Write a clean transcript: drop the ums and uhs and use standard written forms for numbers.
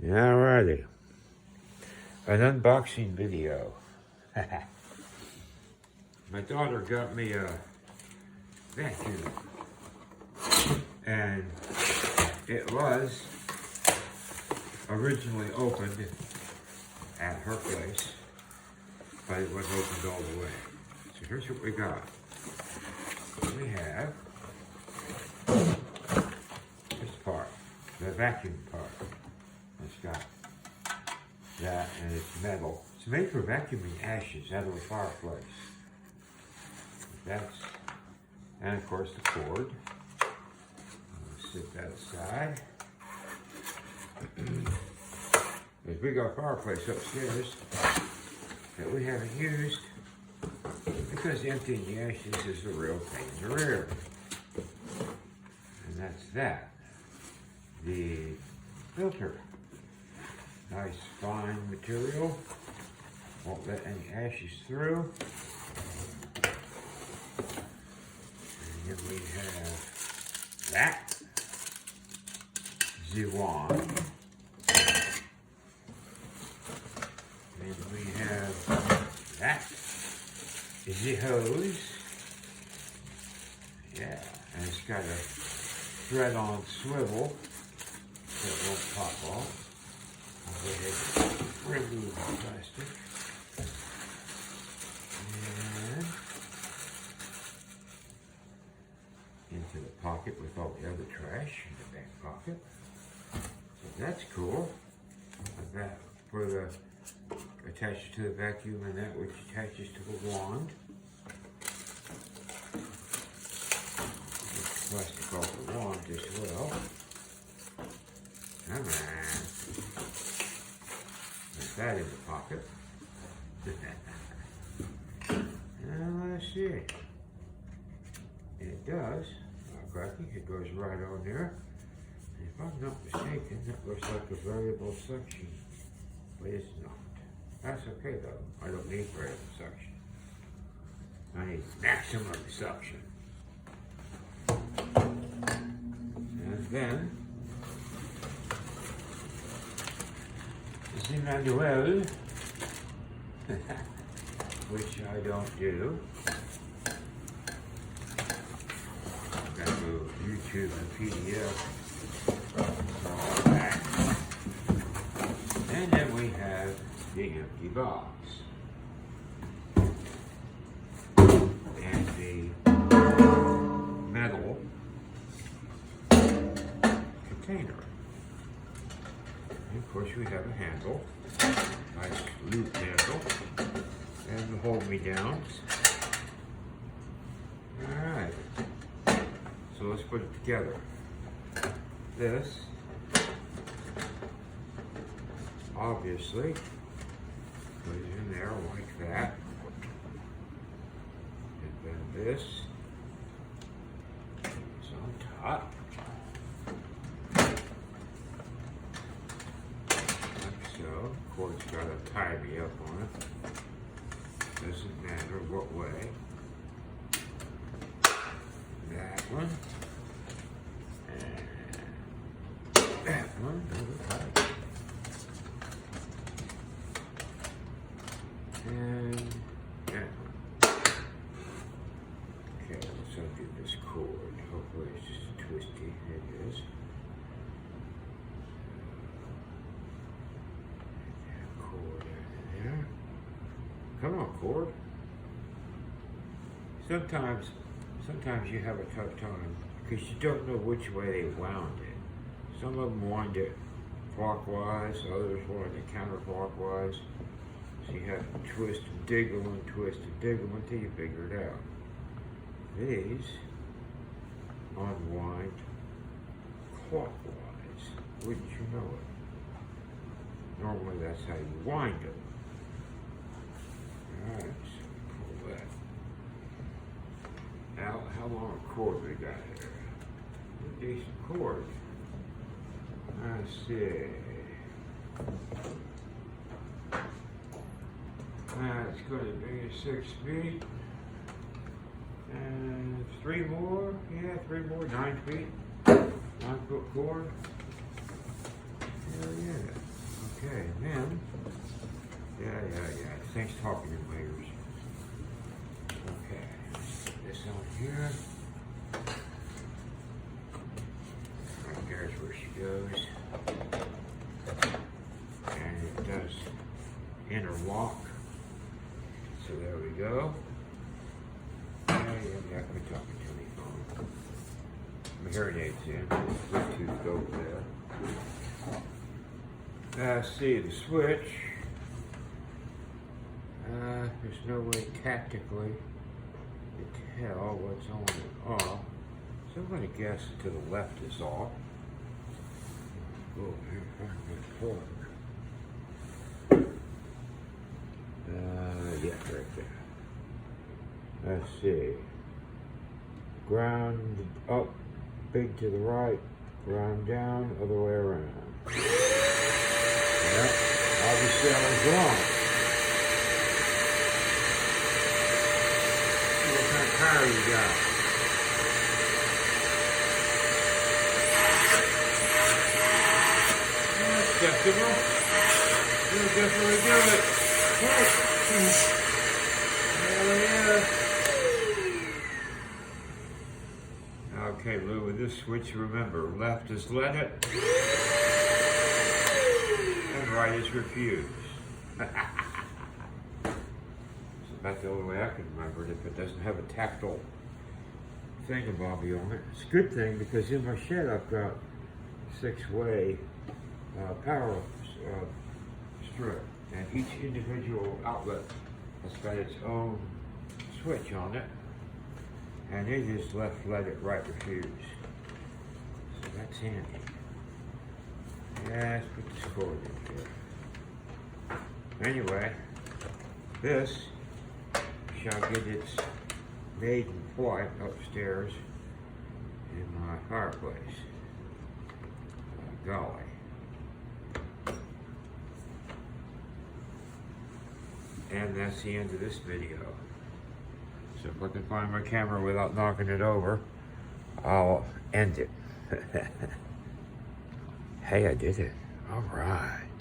Alrighty, an unboxing video. My daughter got me a vacuum, and it was originally opened at her place, but it wasn't opened all the way. So here's what we got. We have this part, the vacuum part. It's got that, and it's metal. It's made for vacuuming ashes out of a fireplace. That's, and of course the cord. I'll set that aside. There's a big old fireplace upstairs that we haven't used because emptying the ashes is a real pain in the rear. And that's that. The filter. Nice fine material. Won't let any ashes through. And then we have that. The wand. And we have that. The hose. Yeah, and it's got a thread-on swivel so it won't pop off. I'll go ahead and remove the plastic. And into the pocket with all the other trash in the back pocket. So that's cool. Like that for the attached to the vacuum, and that which attaches to the wand. Plastic off the wand as well. Come on. Put that in the pocket. Now let's see. It does. Cracking. It goes right on there. And if I'm not mistaken, that looks like a variable suction, but it's not. That's okay though. I don't need variable suction. I need maximum suction. And then the manual, which I don't do. I've got to go YouTube and PDF. All that. And then we have the empty box. And the metal container. And of course we have a handle, nice loop handle, and the hold-me-downs. Alright, so let's put it together. This, obviously, goes in there like that. And then this is on top. So, cord's got to tie me up on it. Doesn't matter what way. That one. And that one. Tight. And that one. Okay, let's undo this cord. Hopefully it's just twisty. It is. Come on, cord. Sometimes you have a tough time because you don't know which way they wound it. Some of them wind it clockwise, others wind it counterclockwise. So you have to twist and dig them and twist and dig them until you figure it out. These unwind clockwise. Wouldn't you know it? Normally that's how you wind them. Alright, so pull that. Now, how long a cord we got here? A decent cord. Let's see. That's going to be 6 feet. And 3 more. Yeah, 3 more. 9 feet. 9-foot cord. Hell yeah. thing's talking in my ears. Okay, this on here. Right there's where she goes. And it does interlock. So there we go. Yeah, quit talking to me, phone. My hearing aids in. Bluetooth go there. See the switch. There's no way tactically to tell what's on and off. So I'm going to guess to the left is off. Oh, here's one. Yeah, right there. Let's see. Ground up, big to the right, ground down, other way around. Yep, obviously I was wrong. What kind of tire you got? Acceptable. You'll definitely do it. Hell yeah. Okay, Lou, with this switch, remember, left is let it, and right is refuse. It's about the only way I can remember it if it doesn't have a tactile thingamabobby on it. It's a good thing because in my shed I've got 6-way power strip, and each individual outlet has got its own switch on it, and it is left let it, right refuse. So that's handy. Yeah, let's put this cord in here. Anyway, this shall get its maiden flight upstairs in my fireplace. Golly. And that's the end of this video. So if I can find my camera without knocking it over, I'll end it. Hey, I did it. All right.